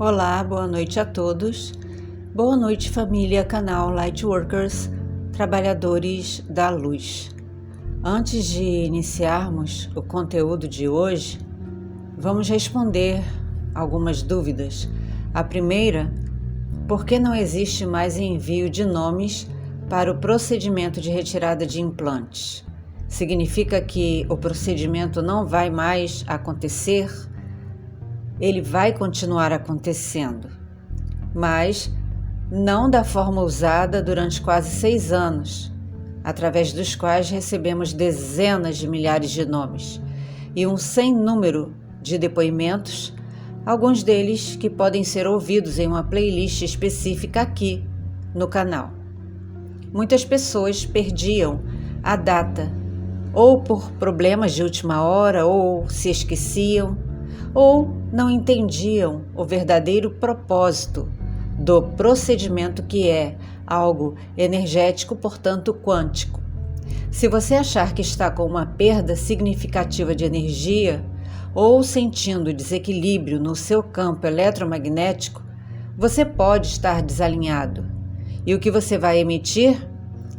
Olá, boa noite a todos. Boa noite, família, canal Lightworkers, trabalhadores da luz. Antes de iniciarmos o conteúdo de hoje, vamos responder algumas dúvidas. A primeira, por que não existe mais envio de nomes para o procedimento de retirada de implantes? Significa que o procedimento não vai mais acontecer? Ele vai continuar acontecendo, mas não da forma usada durante quase 6 anos, através dos quais recebemos dezenas de milhares de nomes e um sem número de depoimentos, alguns deles que podem ser ouvidos em uma playlist específica aqui no canal. Muitas pessoas perdiam a data, ou por problemas de última hora, ou se esqueciam, ou não entendiam o verdadeiro propósito do procedimento, que é algo energético, portanto quântico. Se você achar que está com uma perda significativa de energia ou sentindo desequilíbrio no seu campo eletromagnético, você pode estar desalinhado, e o que você vai emitir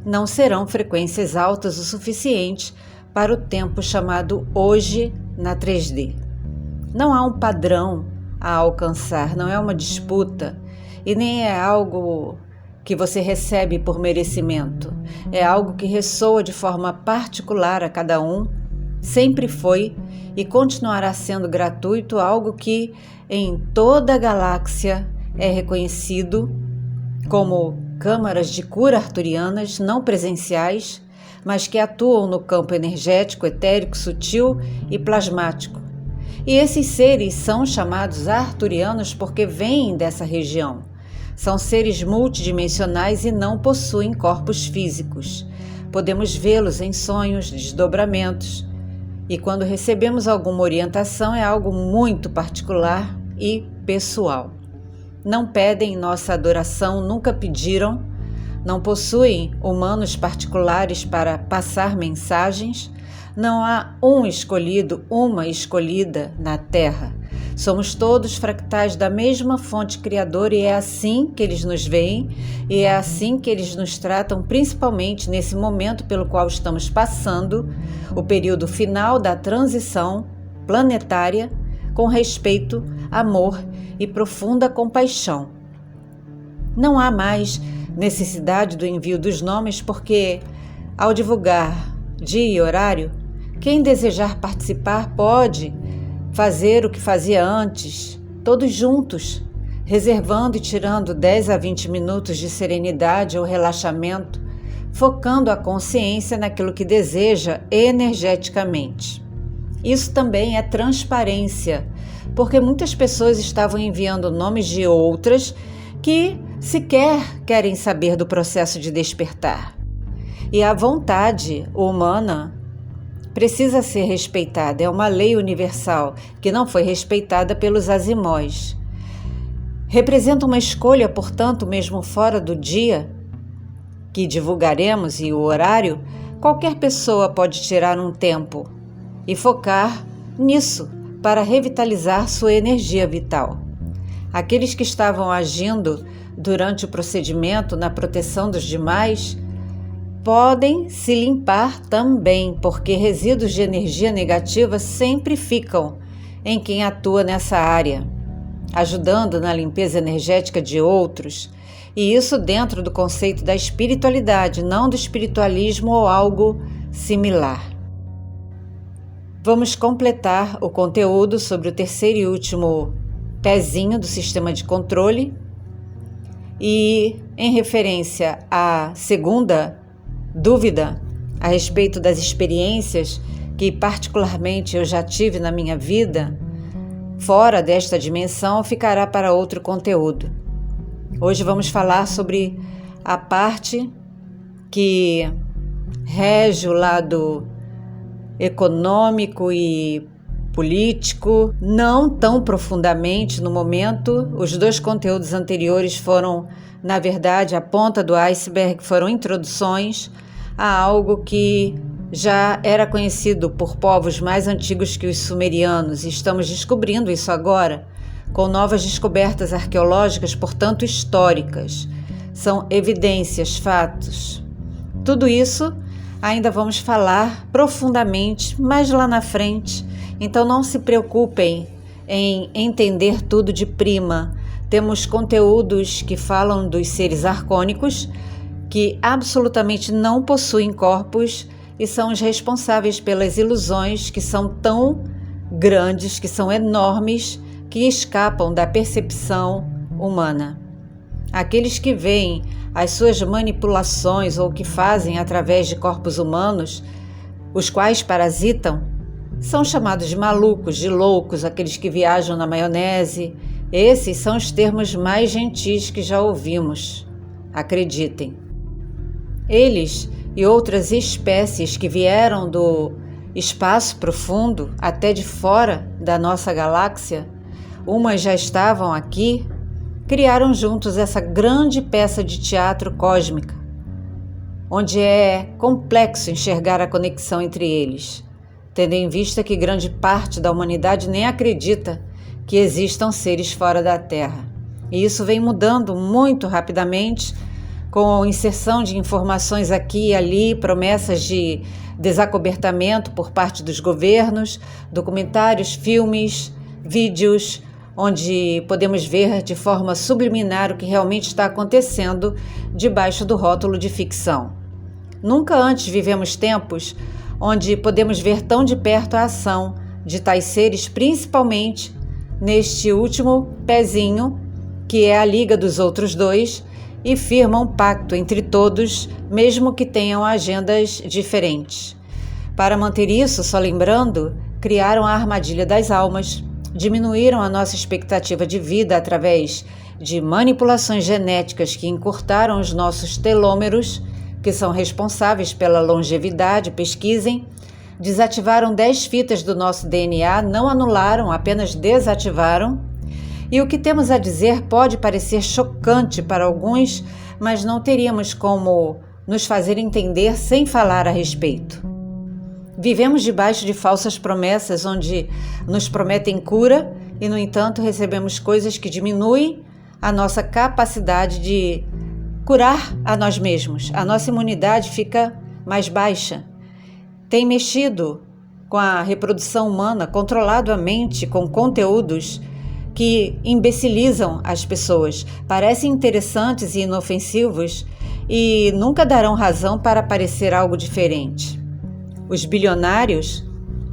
não serão frequências altas o suficiente para o tempo chamado hoje na 3D. Não há um padrão a alcançar, não é uma disputa e nem é algo que você recebe por merecimento. É algo que ressoa de forma particular a cada um, sempre foi e continuará sendo gratuito, algo que em toda a galáxia é reconhecido como câmaras de cura arturianas não presenciais, mas que atuam no campo energético, etérico, sutil e plasmático. E esses seres são chamados arturianos porque vêm dessa região. São seres multidimensionais e não possuem corpos físicos. Podemos vê-los em sonhos, desdobramentos. E quando recebemos alguma orientação é algo muito particular e pessoal. Não pedem nossa adoração, nunca pediram, não possuem humanos particulares para passar mensagens. Não há um escolhido, uma escolhida na Terra. Somos todos fractais da mesma fonte criadora e é assim que eles nos veem e é assim que eles nos tratam, principalmente nesse momento pelo qual estamos passando, o período final da transição planetária, com respeito, amor e profunda compaixão. Não há mais necessidade do envio dos nomes porque, ao divulgar dia e horário, quem desejar participar pode fazer o que fazia antes, todos juntos, reservando e tirando 10 a 20 minutos de serenidade ou relaxamento, focando a consciência naquilo que deseja energeticamente. Isso também é transparência, porque muitas pessoas estavam enviando nomes de outras que sequer querem saber do processo de despertar. E a vontade humana precisa ser respeitada, é uma lei universal que não foi respeitada pelos Azimóis. Representa uma escolha, portanto, mesmo fora do dia que divulgaremos e o horário, qualquer pessoa pode tirar um tempo e focar nisso para revitalizar sua energia vital. Aqueles que estavam agindo durante o procedimento na proteção dos demais podem se limpar também, porque resíduos de energia negativa sempre ficam em quem atua nessa área, ajudando na limpeza energética de outros, e isso dentro do conceito da espiritualidade, não do espiritualismo ou algo similar. Vamos completar o conteúdo sobre o terceiro e último pezinho do sistema de controle, e em referência à segunda dúvida a respeito das experiências que particularmente eu já tive na minha vida, fora desta dimensão, ficará para outro conteúdo. Hoje vamos falar sobre a parte que rege o lado econômico e político, não tão profundamente no momento. Os 2 conteúdos anteriores foram, na verdade, a ponta do iceberg, foram introduções a algo que já era conhecido por povos mais antigos que os sumerianos, e estamos descobrindo isso agora com novas descobertas arqueológicas, portanto históricas. São evidências, fatos. Tudo isso ainda vamos falar profundamente mais lá na frente, então não se preocupem em entender tudo de prima. Temos conteúdos que falam dos seres arcônicos, que absolutamente não possuem corpos e são os responsáveis pelas ilusões que são tão grandes, que são enormes, que escapam da percepção humana. Aqueles que veem as suas manipulações ou que fazem através de corpos humanos, os quais parasitam, são chamados de malucos, de loucos, aqueles que viajam na maionese. Esses são os termos mais gentis que já ouvimos. Acreditem. Eles e outras espécies que vieram do espaço profundo, até de fora da nossa galáxia, umas já estavam aqui, criaram juntos essa grande peça de teatro cósmica, onde é complexo enxergar a conexão entre eles, tendo em vista que grande parte da humanidade nem acredita que existam seres fora da Terra. E isso vem mudando muito rapidamente, com inserção de informações aqui e ali, promessas de desacobertamento por parte dos governos, documentários, filmes, vídeos, onde podemos ver de forma subliminar o que realmente está acontecendo debaixo do rótulo de ficção. Nunca antes vivemos tempos onde podemos ver tão de perto a ação de tais seres, principalmente neste último pezinho, que é a liga dos outros dois, e firma um pacto entre todos, mesmo que tenham agendas diferentes. Para manter isso, só lembrando, criaram a armadilha das almas, diminuíram a nossa expectativa de vida através de manipulações genéticas que encurtaram os nossos telômeros, que são responsáveis pela longevidade, pesquisem, desativaram 10 fitas do nosso DNA, não anularam, apenas desativaram. E o que temos a dizer pode parecer chocante para alguns, mas não teríamos como nos fazer entender sem falar a respeito. Vivemos debaixo de falsas promessas, onde nos prometem cura e, no entanto, recebemos coisas que diminuem a nossa capacidade de curar a nós mesmos. A nossa imunidade fica mais baixa. Tem mexido com a reprodução humana, controlado a mente com conteúdos que imbecilizam as pessoas, parecem interessantes e inofensivos e nunca darão razão para parecer algo diferente. Os bilionários,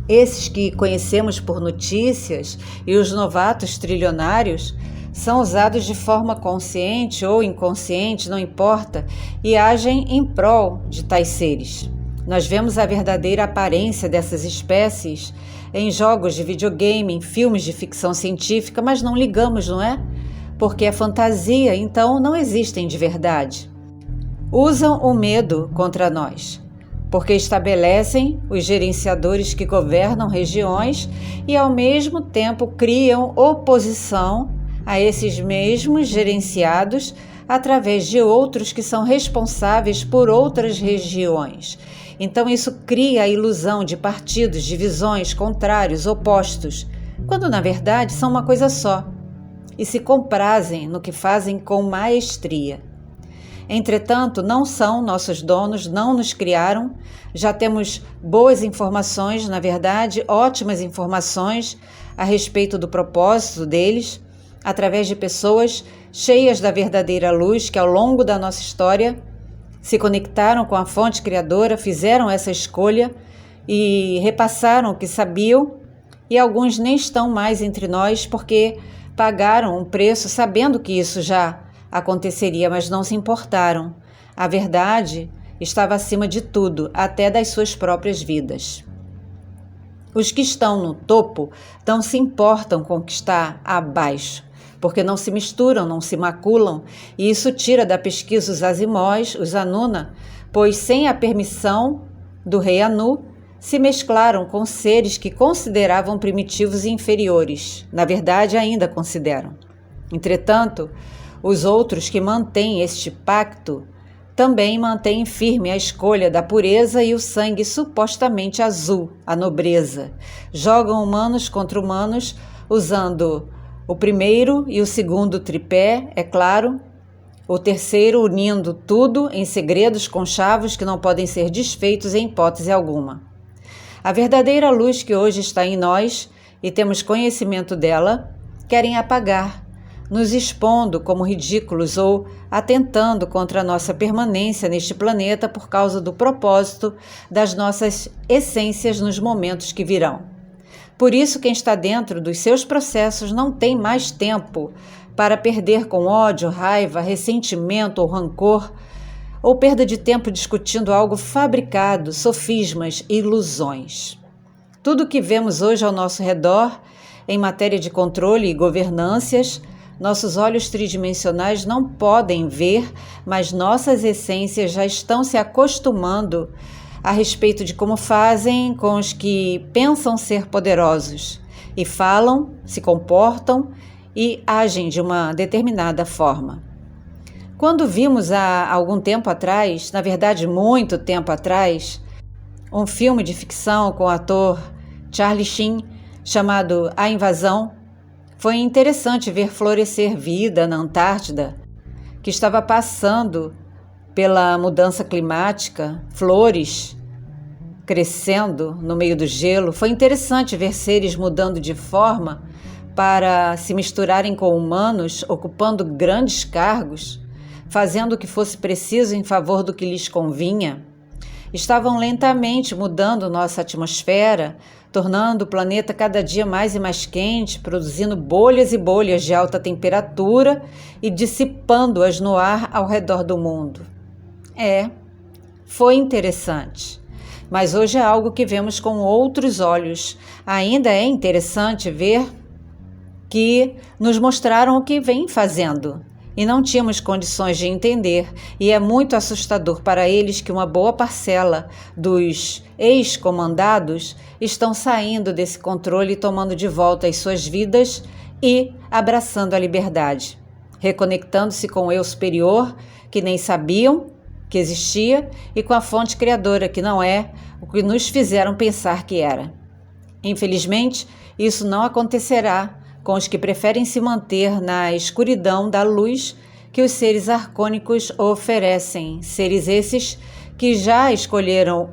esses que conhecemos por notícias, e os novatos trilionários, são usados de forma consciente ou inconsciente, não importa, e agem em prol de tais seres. Nós vemos a verdadeira aparência dessas espécies em jogos de videogame, em filmes de ficção científica, mas não ligamos, não é? Porque é fantasia, então não existem de verdade. Usam o medo contra nós, porque estabelecem os gerenciadores que governam regiões e, ao mesmo tempo, criam oposição a esses mesmos gerenciados através de outros que são responsáveis por outras regiões. Então isso cria a ilusão de partidos, divisões, contrários, opostos, quando na verdade são uma coisa só, e se comprazem no que fazem com maestria. Entretanto, não são nossos donos, não nos criaram, já temos boas informações, na verdade, ótimas informações a respeito do propósito deles, através de pessoas cheias da verdadeira luz que ao longo da nossa história se conectaram com a fonte criadora, fizeram essa escolha e repassaram o que sabiam, e alguns nem estão mais entre nós porque pagaram um preço sabendo que isso já aconteceria, mas não se importaram. A verdade estava acima de tudo, até das suas próprias vidas. Os que estão no topo não se importam com o que está abaixo, porque não se misturam, não se maculam, e isso tira da pesquisa os Azimós, os Anuna, pois sem a permissão do rei Anu, se mesclaram com seres que consideravam primitivos e inferiores. Na verdade, ainda consideram. Entretanto, os outros que mantêm este pacto também mantêm firme a escolha da pureza e o sangue supostamente azul, a nobreza. Jogam humanos contra humanos, usando O primeiro e o segundo tripé, é claro, o terceiro unindo tudo em segredos conchavos que não podem ser desfeitos em hipótese alguma. A verdadeira luz que hoje está em nós, e temos conhecimento dela, querem apagar, nos expondo como ridículos ou atentando contra a nossa permanência neste planeta por causa do propósito das nossas essências nos momentos que virão. Por isso, quem está dentro dos seus processos não tem mais tempo para perder com ódio, raiva, ressentimento ou rancor, ou perda de tempo discutindo algo fabricado, sofismas e ilusões. Tudo o que vemos hoje ao nosso redor, em matéria de controle e governâncias, nossos olhos tridimensionais não podem ver, mas nossas essências já estão se acostumando a respeito de como fazem com os que pensam ser poderosos e falam, se comportam e agem de uma determinada forma. Quando vimos há algum tempo atrás, na verdade muito tempo atrás, um filme de ficção com o ator Charlie Sheen chamado A Invasão, foi interessante ver florescer vida na Antártida, que estava passando pela mudança climática, flores crescendo no meio do gelo. Foi interessante ver seres mudando de forma para se misturarem com humanos, ocupando grandes cargos, fazendo o que fosse preciso em favor do que lhes convinha. Estavam lentamente mudando nossa atmosfera, tornando o planeta cada dia mais e mais quente, produzindo bolhas e bolhas de alta temperatura e dissipando-as no ar ao redor do mundo. Foi interessante. Mas hoje é algo que vemos com outros olhos. Ainda é interessante ver que nos mostraram o que vem fazendo e não tínhamos condições de entender, e é muito assustador para eles que uma boa parcela dos ex-comandados estão saindo desse controle e tomando de volta as suas vidas e abraçando a liberdade, reconectando-se com o eu superior, que nem sabiam que existia, e com a fonte criadora, que não é o que nos fizeram pensar que era. Infelizmente, isso não acontecerá com os que preferem se manter na escuridão da luz que os seres arcônicos oferecem, seres esses que já escolheram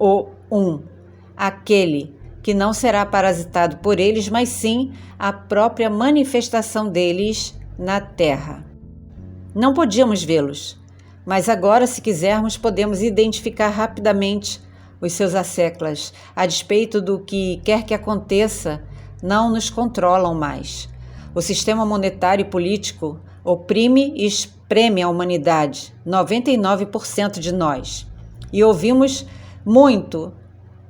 aquele que não será parasitado por eles, mas sim a própria manifestação deles na Terra. Não podíamos vê-los, mas agora, se quisermos, podemos identificar rapidamente os seus asseclas. A despeito do que quer que aconteça, não nos controlam mais. O sistema monetário e político oprime e espreme a humanidade, 99% de nós. E ouvimos muito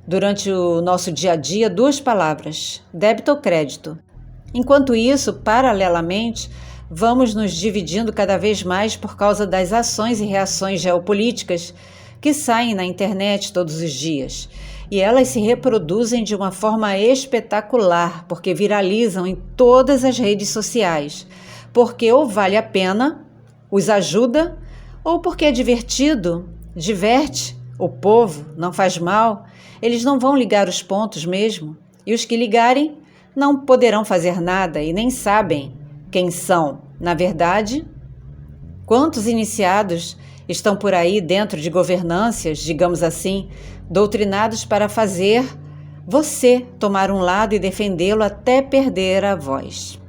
durante o nosso dia a dia duas palavras: débito ou crédito. Enquanto isso, paralelamente, vamos nos dividindo cada vez mais por causa das ações e reações geopolíticas que saem na internet todos os dias. E elas se reproduzem de uma forma espetacular, porque viralizam em todas as redes sociais, porque ou vale a pena, os ajuda, ou porque é divertido, diverte o povo, não faz mal, eles não vão ligar os pontos mesmo, e os que ligarem não poderão fazer nada e nem sabem quem são. Na verdade, quantos iniciados estão por aí dentro de governâncias, digamos assim, doutrinados para fazer você tomar um lado e defendê-lo até perder a voz.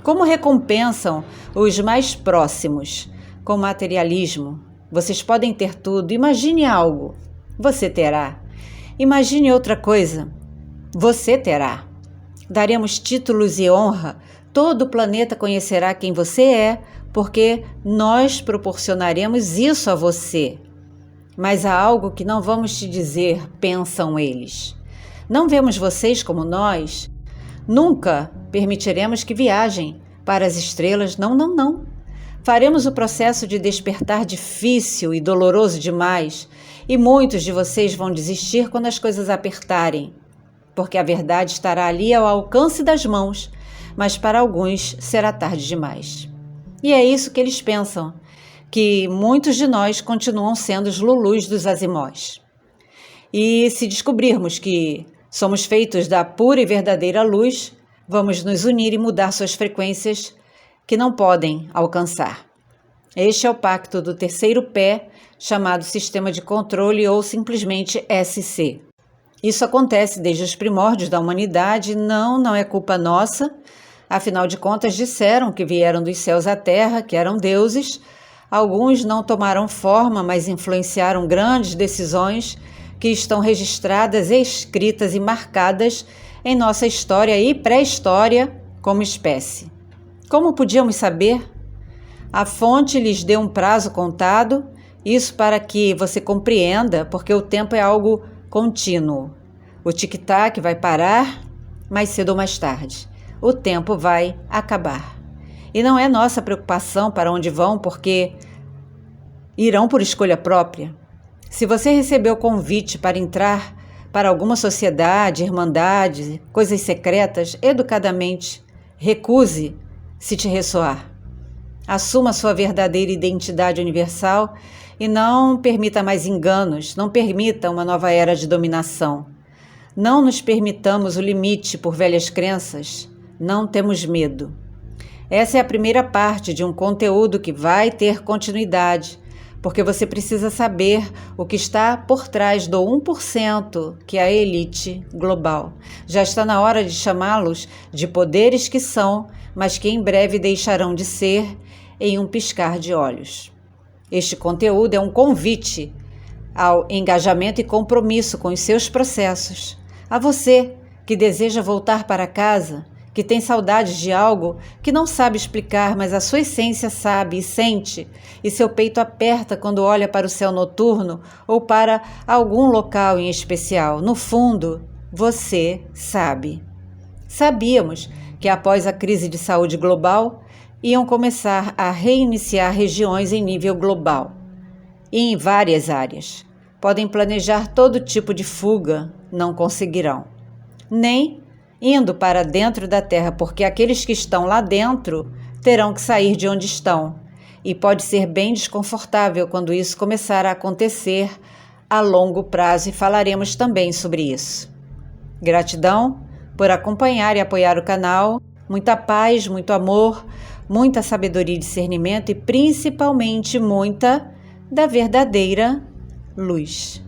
Como recompensam os mais próximos com materialismo? Vocês podem ter tudo, imagine algo, você terá. Imagine outra coisa, você terá. Daremos títulos e honra, todo o planeta conhecerá quem você é, porque nós proporcionaremos isso a você. Mas há algo que não vamos te dizer, pensam eles. Não vemos vocês como nós. Nunca permitiremos que viajem para as estrelas, não. Faremos o processo de despertar difícil e doloroso demais, e muitos de vocês vão desistir quando as coisas apertarem, porque a verdade estará ali ao alcance das mãos, mas para alguns será tarde demais. E é isso que eles pensam, que muitos de nós continuam sendo os lulus dos azimós. E se descobrirmos que somos feitos da pura e verdadeira luz, Vamos nos unir e mudar suas frequências que não podem alcançar. Este é o pacto do terceiro pé, chamado Sistema de Controle ou simplesmente SC. Isso acontece desde os primórdios da humanidade, não é culpa nossa. Afinal de contas, disseram que vieram dos céus à terra, que eram deuses. Alguns não tomaram forma, mas influenciaram grandes decisões que estão registradas, escritas e marcadas em nossa história e pré-história como espécie. Como podíamos saber? A fonte lhes deu um prazo contado, isso para que você compreenda, porque o tempo é algo contínuo. O tic-tac vai parar mais cedo ou mais tarde. O tempo vai acabar. E não é nossa preocupação para onde vão, porque irão por escolha própria. Se você recebeu convite para entrar para alguma sociedade, irmandade, coisas secretas, educadamente, recuse se te ressoar. Assuma sua verdadeira identidade universal e não permita mais enganos, não permita uma nova era de dominação. Não nos permitamos o limite por velhas crenças, não temos medo. Essa é a primeira parte de um conteúdo que vai ter continuidade, porque você precisa saber o que está por trás do 1%, que é a elite global. Já está na hora de chamá-los de poderes que são, mas que em breve deixarão de ser em um piscar de olhos. Este conteúdo é um convite ao engajamento e compromisso com os seus processos. A você que deseja voltar para casa, que tem saudades de algo que não sabe explicar, mas a sua essência sabe e sente, e seu peito aperta quando olha para o céu noturno ou para algum local em especial. No fundo, você sabe. Sabíamos que após a crise de saúde global, iam começar a reiniciar regiões em nível global e em várias áreas. Podem planejar todo tipo de fuga, não conseguirão. Nem indo para dentro da Terra, porque aqueles que estão lá dentro terão que sair de onde estão. E pode ser bem desconfortável quando isso começar a acontecer a longo prazo, e falaremos também sobre isso. Gratidão por acompanhar e apoiar o canal. Muita paz, muito amor, muita sabedoria e discernimento e principalmente muita da verdadeira luz.